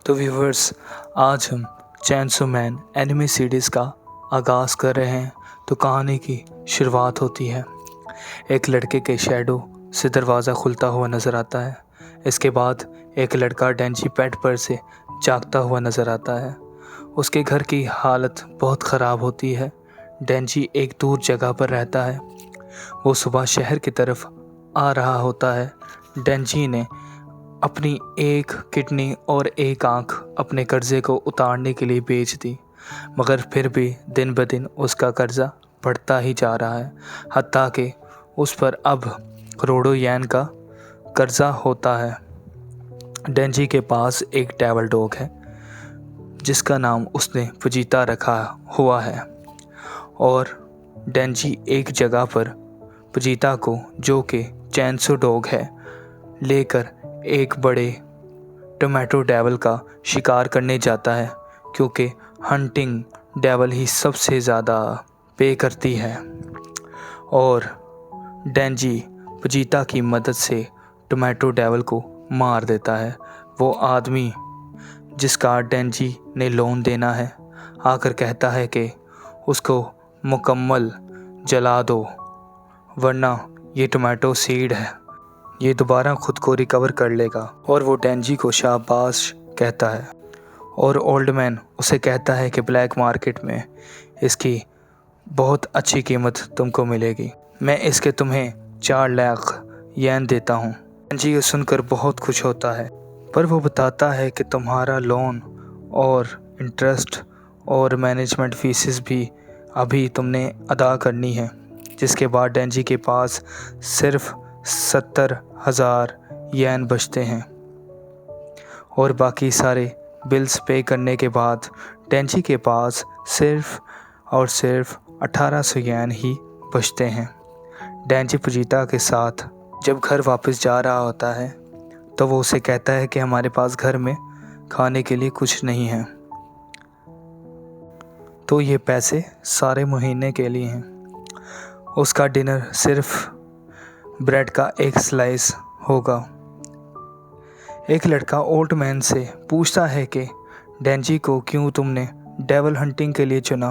तो व्यूवर्स, आज हम चेनसो मैन एनिमे सीरीज़ का आगाज़ कर रहे हैं। तो कहानी की शुरुआत होती है। एक लड़के के शैडो से दरवाज़ा खुलता हुआ नज़र आता है। इसके बाद एक लड़का डेंजी बेड पर से जागता हुआ नज़र आता है। उसके घर की हालत बहुत ख़राब होती है। डेंजी एक दूर जगह पर रहता है। वो सुबह शहर की तरफ आ रहा होता है। डेंजी ने अपनी एक किडनी और एक आँख अपने कर्ज़े को उतारने के लिए बेच दी, मगर फिर भी दिन ब दिन उसका कर्ज़ा बढ़ता ही जा रहा है। हत्ता कि उस पर अब करोड़ों येन का कर्ज़ा होता है। डेंजी के पास एक डेविल डॉग है जिसका नाम उसने फजीता रखा हुआ है, और डेंजी एक जगह पर फजीता को, जो कि चेनसो डॉग है, लेकर एक बड़े टोमेटो डेविल का शिकार करने जाता है, क्योंकि हंटिंग डेविल ही सबसे ज़्यादा पे करती है। और डेंजी फजीता की मदद से टोमेटो डेविल को मार देता है। वो आदमी जिसका डेंजी ने लोन देना है आकर कहता है कि उसको मुकम्मल जला दो, वरना ये टोमेटो सीड है, ये दोबारा खुद को रिकवर कर लेगा। और वो डेंजी को शाबाश कहता है। और ओल्ड मैन उसे कहता है कि ब्लैक मार्केट में इसकी बहुत अच्छी कीमत तुमको मिलेगी। मैं इसके तुम्हें 4 लाख येन देता हूँ। डेंजी ये सुनकर बहुत खुश होता है, पर वो बताता है कि तुम्हारा लोन और इंटरेस्ट और मैनेजमेंट फीसेस भी अभी तुमने अदा करनी है। जिसके बाद डेंजी के पास सिर्फ 70,000 येन बचते हैं, और बाकी सारे बिल्स पे करने के बाद डेंजी के पास सिर्फ और सिर्फ 1800 येन ही बचते हैं। डेंजी फजीता के साथ जब घर वापस जा रहा होता है तो वो उसे कहता है कि हमारे पास घर में खाने के लिए कुछ नहीं है, तो ये पैसे सारे महीने के लिए हैं। उसका डिनर सिर्फ ब्रेड का एक स्लाइस होगा। एक लड़का ओल्ड मैन से पूछता है कि डेंजी को क्यों तुमने डेविल हंटिंग के लिए चुना।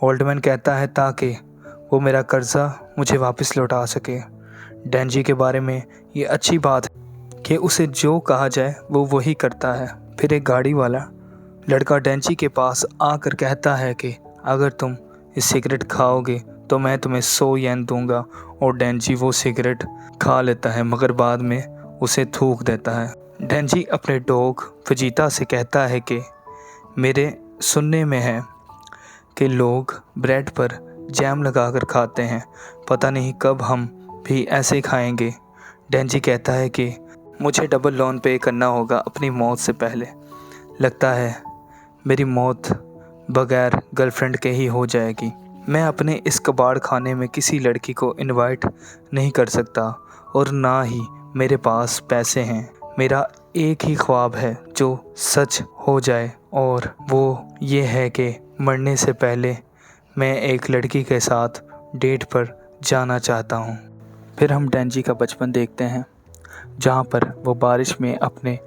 ओल्ड मैन कहता है ताकि वो मेरा कर्ज़ा मुझे वापस लौटा सके। डेंजी के बारे में ये अच्छी बात है कि उसे जो कहा जाए वो वही करता है। फिर एक गाड़ी वाला लड़का डेंजी के पास आकर कहता है कि अगर तुम इस सिगरेट खाओगे तो मैं तुम्हें 100 येन दूंगा। और डेंजी वो सिगरेट खा लेता है, मगर बाद में उसे थूक देता है। डेंजी अपने डॉग फजीता से कहता है कि मेरे सुनने में है कि लोग ब्रेड पर जैम लगाकर खाते हैं, पता नहीं कब हम भी ऐसे खाएंगे। डेंजी कहता है कि मुझे डबल लोन पे करना होगा अपनी मौत से पहले। लगता है मेरी मौत बगैर गर्लफ्रेंड के ही हो जाएगी। मैं अपने इस कबाड़ खाने में किसी लड़की को इनवाइट नहीं कर सकता, और ना ही मेरे पास पैसे हैं। मेरा एक ही ख्वाब है जो सच हो जाए, और वो ये है कि मरने से पहले मैं एक लड़की के साथ डेट पर जाना चाहता हूँ। फिर हम डेंजी का बचपन देखते हैं, जहाँ पर वो बारिश में अपने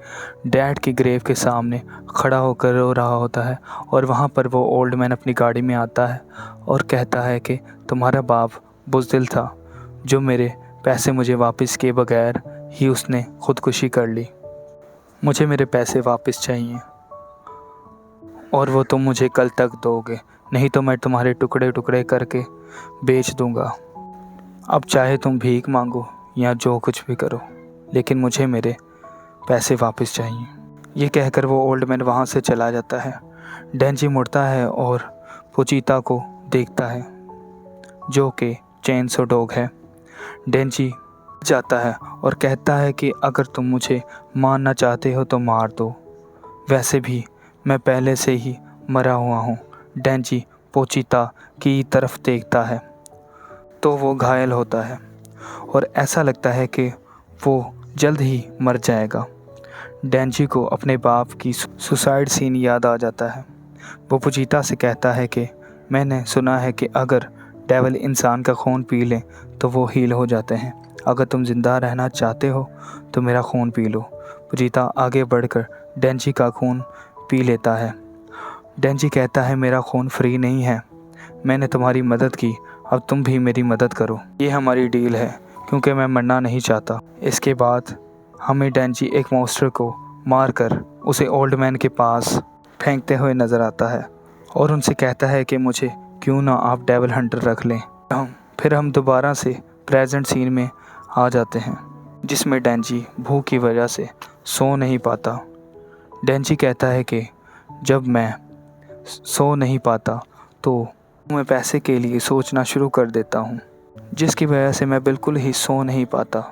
डैड की ग्रेव के सामने खड़ा होकर रो रहा होता है। और वहाँ पर वो ओल्ड मैन अपनी गाड़ी में आता है और कहता है कि तुम्हारा बाप बुज़दिल था, जो मेरे पैसे मुझे वापस किए बगैर ही उसने ख़ुदकुशी कर ली। मुझे मेरे पैसे वापस चाहिए, और वो तुम मुझे कल तक दोगे, नहीं तो मैं तुम्हारे टुकड़े टुकड़े करके बेच दूँगा। अब चाहे तुम भीख मांगो या जो कुछ भी करो, लेकिन मुझे मेरे पैसे वापस चाहिए। ये कहकर वो ओल्ड मैन वहाँ से चला जाता है। डेंजी मुड़ता है और फजीता को देखता है, जो कि चेनसो डॉग है। डेंजी जाता है और कहता है कि अगर तुम मुझे मारना चाहते हो तो मार दो, वैसे भी मैं पहले से ही मरा हुआ हूँ। डेंजी फजीता की तरफ देखता है तो वो घायल होता है, और ऐसा लगता है कि वो जल्द ही मर जाएगा। डेंजी को अपने बाप की सुसाइड सीन याद आ जाता है। वो फजीता से कहता है कि मैंने सुना है कि अगर डेविल इंसान का खून पी लें तो वो हील हो जाते हैं। अगर तुम ज़िंदा रहना चाहते हो तो मेरा खून पी लो। फजीता आगे बढ़कर डेंजी का खून पी लेता है। डेंजी कहता है मेरा खून फ्री नहीं है, मैंने तुम्हारी मदद की, अब तुम भी मेरी मदद करो, ये हमारी डील है, क्योंकि मैं मरना नहीं चाहता। इसके बाद हमें डेंजी एक मॉन्स्टर को मारकर उसे ओल्ड मैन के पास फेंकते हुए नज़र आता है और उनसे कहता है कि मुझे क्यों ना आप डेविल हंटर रख लें। फिर हम दोबारा से प्रेजेंट सीन में आ जाते हैं, जिसमें डेंजी भूख की वजह से सो नहीं पाता। डेंजी कहता है कि जब मैं सो नहीं पाता तो मैं पैसे के लिए सोचना शुरू कर देता हूँ, जिसकी वजह से मैं बिल्कुल ही सो नहीं पाता।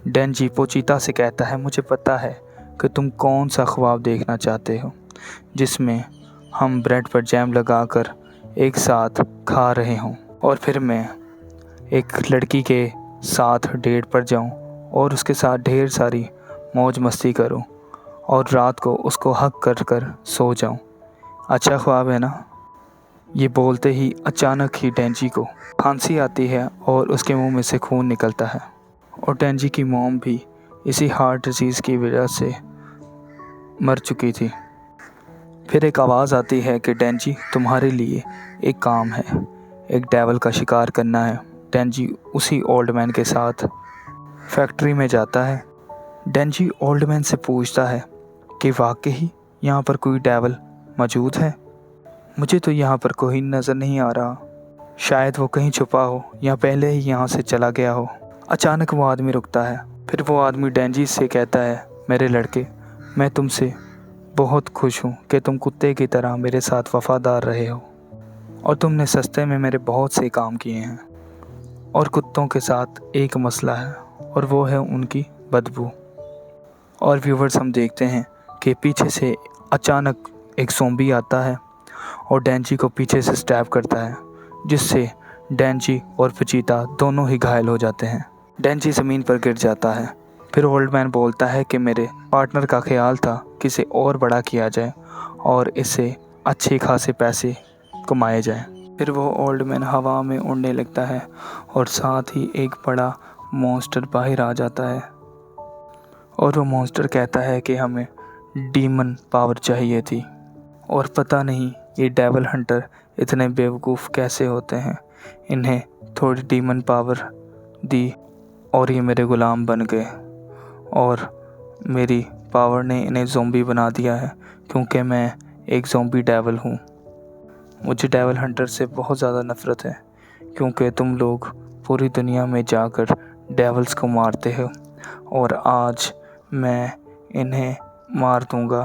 डेंजी पोचीता से कहता है मुझे पता है कि तुम कौन सा ख्वाब देखना चाहते हो, जिसमें हम ब्रेड पर जैम लगाकर एक साथ खा रहे हों और फिर मैं एक लड़की के साथ डेट पर जाऊं और उसके साथ ढेर सारी मौज मस्ती करूं और रात को उसको हक कर कर सो जाऊं। अच्छा ख्वाब है ना? ये बोलते ही अचानक ही डेंजी को खांसी आती है और उसके मुंह में से खून निकलता है और डेंजी की मॉम भी इसी हार्ट डिजीज़ की वजह से मर चुकी थी। फिर एक आवाज़ आती है कि डेंजी तुम्हारे लिए एक काम है, एक डेविल का शिकार करना है। डेंजी उसी ओल्ड मैन के साथ फैक्ट्री में जाता है। डेंजी ओल्ड मैन से पूछता है कि वाकई यहाँ पर कोई डेविल मौजूद है? मुझे तो यहाँ पर कोई नज़र नहीं आ रहा, शायद वो कहीं छुपा हो या पहले ही यहाँ से चला गया हो। अचानक वो आदमी रुकता है। फिर वो आदमी डेंजी से कहता है मेरे लड़के, मैं तुमसे बहुत खुश हूँ कि तुम कुत्ते की तरह मेरे साथ वफ़ादार रहे हो और तुमने सस्ते में मेरे बहुत से काम किए हैं। और कुत्तों के साथ एक मसला है और वो है उनकी बदबू। और व्यूवर्स हम देखते हैं कि पीछे से अचानक एक ज़ॉम्बी आता है और डेंजी को पीछे से स्टैब करता है, जिससे डेंजी और पोचीता दोनों ही घायल हो जाते हैं। डेंजी ज़मीन पर गिर जाता है। फिर ओल्ड मैन बोलता है कि मेरे पार्टनर का ख्याल था कि इसे और बड़ा किया जाए और इससे अच्छे खासे पैसे कमाए जाएं। फिर वो ओल्ड मैन हवा में उड़ने लगता है और साथ ही एक बड़ा मॉन्स्टर बाहर आ जाता है और वो मॉन्स्टर कहता है कि हमें डीमन पावर चाहिए थी और पता नहीं ये डेविल हंटर इतने बेवकूफ़ कैसे होते हैं, इन्हें थोड़ी डीमन पावर दी और ये मेरे ग़ुलाम बन गए और मेरी पावर ने इन्हें ज़ॉम्बी बना दिया है, क्योंकि मैं एक ज़ॉम्बी डेविल हूँ। मुझे डेविल हंटर से बहुत ज़्यादा नफ़रत है, क्योंकि तुम लोग पूरी दुनिया में जाकर डेविल्स को मारते हो और आज मैं इन्हें मार दूँगा।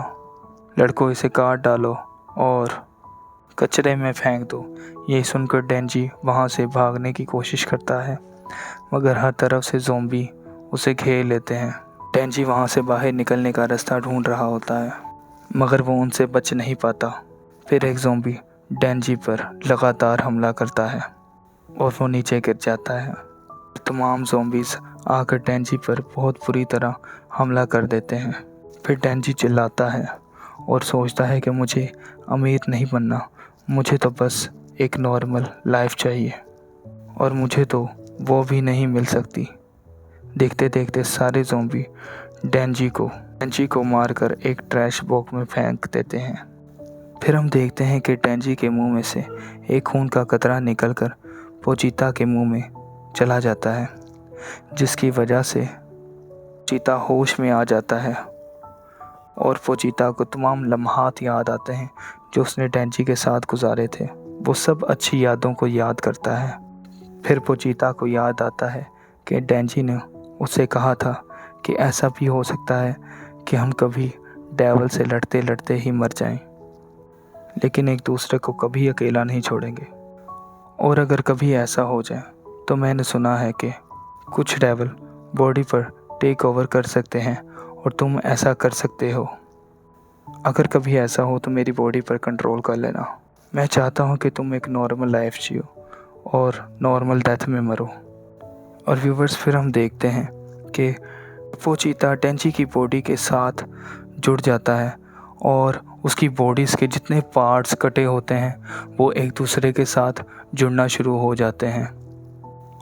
लड़कों इसे काट डालो और कचरे में फेंक दो। ये सुनकर डेंजी वहाँ से भागने की कोशिश करता है, मगर हर तरफ से ज़ॉम्बी उसे घेर लेते हैं। डेंजी वहाँ से बाहर निकलने का रास्ता ढूंढ रहा होता है, मगर वो उनसे बच नहीं पाता। फिर एक ज़ॉम्बी डेंजी पर लगातार हमला करता है और वो नीचे गिर जाता है। तमाम ज़ॉम्बीज़ आकर डेंजी पर बहुत बुरी तरह हमला कर देते हैं। फिर डेंजी चिल्लाता है और सोचता है कि मुझे अमीर नहीं बनना, मुझे तो बस एक नॉर्मल लाइफ चाहिए और मुझे तो वो भी नहीं मिल सकती। देखते देखते सारे ज़ॉम्बी डेंजी को मारकर एक ट्रैश बॉक्स में फेंक देते हैं। फिर हम देखते हैं कि डेंजी के मुंह में से एक खून का कतरा निकलकर पोचीता के मुंह में चला जाता है, जिसकी वजह से पोचीता होश में आ जाता है और पोचीता को तमाम लम्हात याद आते हैं जो उसने डेंजी के साथ गुजारे थे। वो सब अच्छी यादों को याद करता है। फिर पोचीता को याद आता है कि डेंजी ने उससे कहा था कि ऐसा भी हो सकता है कि हम कभी डेविल से लड़ते लड़ते ही मर जाएं, लेकिन एक दूसरे को कभी अकेला नहीं छोड़ेंगे। और अगर कभी ऐसा हो जाए तो मैंने सुना है कि कुछ डेविल बॉडी पर टेक ओवर कर सकते हैं और तुम ऐसा कर सकते हो। अगर कभी ऐसा हो तो मेरी बॉडी पर कंट्रोल कर लेना। मैं चाहता हूँ कि तुम एक नॉर्मल लाइफ जियो और नॉर्मल डेथ में मरो। और व्यूवर्स फिर हम देखते हैं कि पोचीता डेंजी की बॉडी के साथ जुड़ जाता है और उसकी बॉडीज़ के जितने पार्ट्स कटे होते हैं वो एक दूसरे के साथ जुड़ना शुरू हो जाते हैं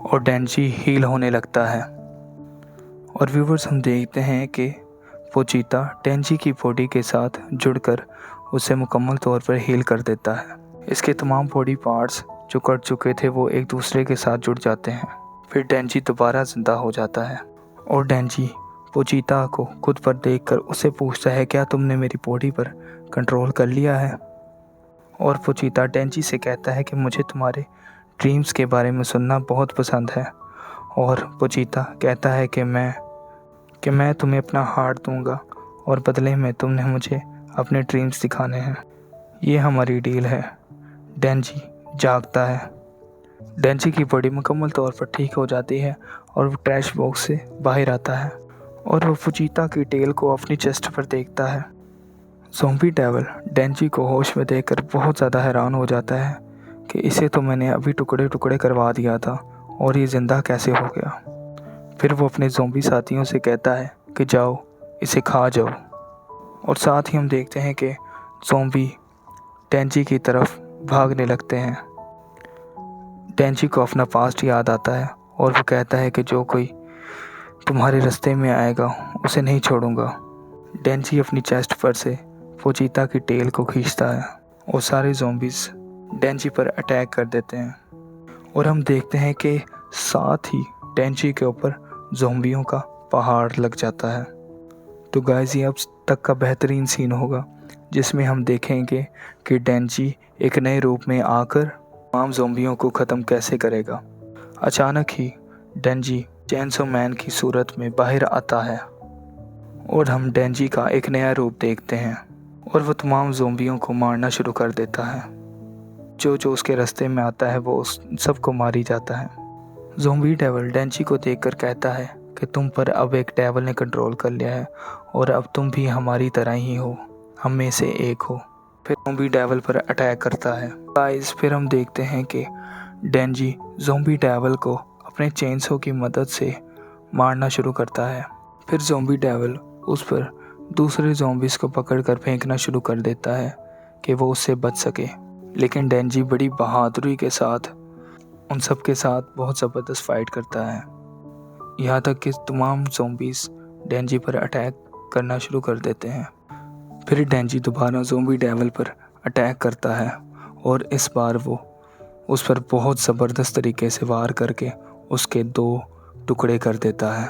और डेंजी हील होने लगता है। और व्यूवर्स हम देखते हैं कि पोचीता डेंजी की बॉडी के साथ जुड़कर उसे मुकम्मल तौर पर हील कर देता है। इसके तमाम बॉडी पार्ट्स जो कट चुके थे वो एक दूसरे के साथ जुड़ जाते हैं। फिर डेंजी दोबारा जिंदा हो जाता है और डेंजी पोचीता को खुद पर देखकर उसे पूछता है, क्या तुमने मेरी बॉडी पर कंट्रोल कर लिया है? और पोचीता डेंजी से कहता है कि मुझे तुम्हारे ड्रीम्स के बारे में सुनना बहुत पसंद है। और पोचीता कहता है कि मैं तुम्हें अपना हार्ट दूंगा और बदले में तुमने मुझे अपने ड्रीम्स दिखाने हैं। ये हमारी डील है। डेंजी जागता है। डेंजी की बॉडी मुकम्मल तौर पर ठीक हो जाती है और वो ट्रैश बॉक्स से बाहर आता है और वो पोचीता की टेल को अपनी चेस्ट पर देखता है। ज़ॉम्बी डेविल डेंजी को होश में देखकर बहुत ज़्यादा हैरान हो जाता है कि इसे तो मैंने अभी टुकड़े टुकड़े करवा दिया था और ये ज़िंदा कैसे हो गया। फिर वो अपने ज़ॉम्बी साथियों से कहता है कि जाओ इसे खा जाओ। और साथ ही हम देखते हैं कि ज़ॉम्बी डेंजी की तरफ भागने लगते हैं। डेंजी को अपना पास्ट याद आता है और वो कहता है कि जो कोई तुम्हारे रास्ते में आएगा उसे नहीं छोड़ूंगा। डेंजी अपनी चेस्ट पर से पोचीता की टेल को खींचता है और सारे ज़ॉम्बीज़ डेंजी पर अटैक कर देते हैं। और हम देखते हैं कि साथ ही डेंजी के ऊपर ज़ॉम्बियों का पहाड़ लग जाता है। तो गाइस ये अब तक का बेहतरीन सीन होगा जिसमें हम देखेंगे कि डेंजी एक नए रूप में आकर तमाम ज़ॉम्बियों को ख़त्म कैसे करेगा। अचानक ही डेंजी चेनसो मैन की सूरत में बाहर आता है और हम डेंजी का एक नया रूप देखते हैं और वो तमाम ज़ॉम्बियों को मारना शुरू कर देता है। जो उसके रास्ते में आता है वो उस सबको मारी जाता है। ज़ॉम्बी डेविल डेंजी को देखकर कहता है कि तुम पर अब एक डेविल ने कंट्रोल कर लिया है और अब तुम भी हमारी तरह ही हो, हम में से एक हो। फिर ज़ॉम्बी डेविल पर अटैक करता है। गाइस फिर हम देखते हैं कि डेंजी ज़ॉम्बी डेविल को अपने चेनसो की मदद से मारना शुरू करता है। फिर ज़ॉम्बी डेविल उस पर दूसरे ज़ॉम्बीज़ को पकड़कर फेंकना शुरू कर देता है कि वो उससे बच सके। लेकिन डेंजी बड़ी बहादुरी के साथ उन सब के साथ बहुत ज़बरदस्त फाइट करता है, यहाँ तक कि तमाम ज़ॉम्बीज़ डेंजी पर अटैक करना शुरू कर देते हैं। फिर डेंजी दोबारा ज़ॉम्बी डेविल पर अटैक करता है और इस बार वो उस पर बहुत ज़बरदस्त तरीके से वार करके उसके 2 टुकड़े कर देता है।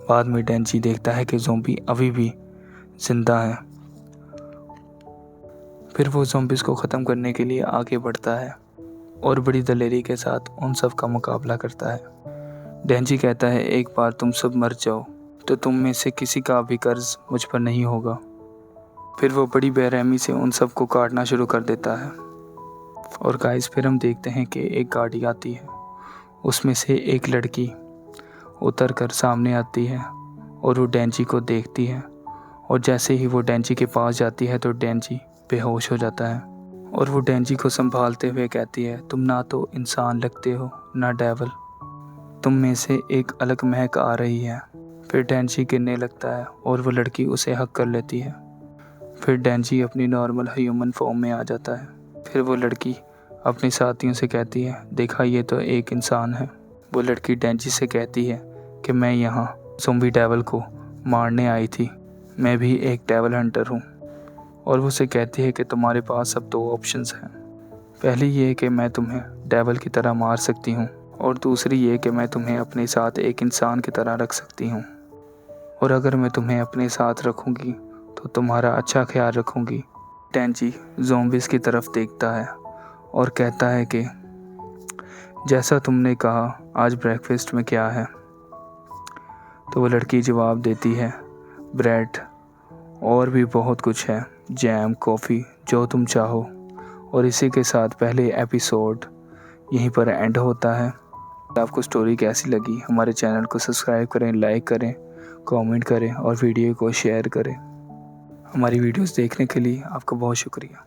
बाद में डेंजी देखता है कि ज़ॉम्बी अभी भी ज़िंदा है। फिर वो ज़ॉम्बीज़ को ख़त्म करने के लिए आगे बढ़ता है और बड़ी दलेरी के साथ उन सब का मुकाबला करता है। डेंजी कहता है, एक बार तुम सब मर जाओ तो तुम में से किसी का भी कर्ज मुझ पर नहीं होगा। फिर वो बड़ी बेरहमी से उन सब को काटना शुरू कर देता है। और गाइस फिर हम देखते हैं कि एक गाड़ी आती है, उसमें से एक लड़की उतर कर सामने आती है और वो डेंजी को देखती है और जैसे ही वो डेंजी के पास जाती है तो डेंजी बेहोश हो जाता है और वो डेंजी को संभालते हुए कहती है, तुम ना तो इंसान लगते हो ना डेविल, तुम में से एक अलग महक आ रही है। फिर डेंजी गिरने लगता है और वो लड़की उसे हक कर लेती है। फिर डेंजी अपनी नॉर्मल ह्यूमन फॉर्म में आ जाता है। फिर वो लड़की अपने साथियों से कहती है, देखा ये तो एक इंसान है। वो लड़की डेंजी से कहती है कि मैं यहाँ ज़ॉम्बी डेविल को मारने आई थी, मैं भी एक डेविल हंटर हूँ। और वो उसे कहती है कि तुम्हारे पास अब 2 ऑप्शंस हैं, पहली ये कि मैं तुम्हें डेविल की तरह मार सकती हूँ और दूसरी ये कि मैं तुम्हें अपने साथ एक इंसान की तरह रख सकती हूँ, और अगर मैं तुम्हें अपने साथ रखूँगी तो तुम्हारा अच्छा ख्याल रखूँगी। डेंजी ज़ॉम्बीज़ की तरफ देखता है और कहता है कि जैसा तुमने कहा, आज ब्रेकफास्ट में क्या है? तो वो लड़की जवाब देती है, ब्रेड और भी बहुत कुछ है, जैम, कॉफ़ी, जो तुम चाहो। और इसी के साथ पहले एपिसोड यहीं पर एंड होता है। आपको स्टोरी कैसी लगी? हमारे चैनल को सब्सक्राइब करें, लाइक करें, कमेंट करें और वीडियो को शेयर करें। हमारी वीडियोस देखने के लिए आपका बहुत शुक्रिया।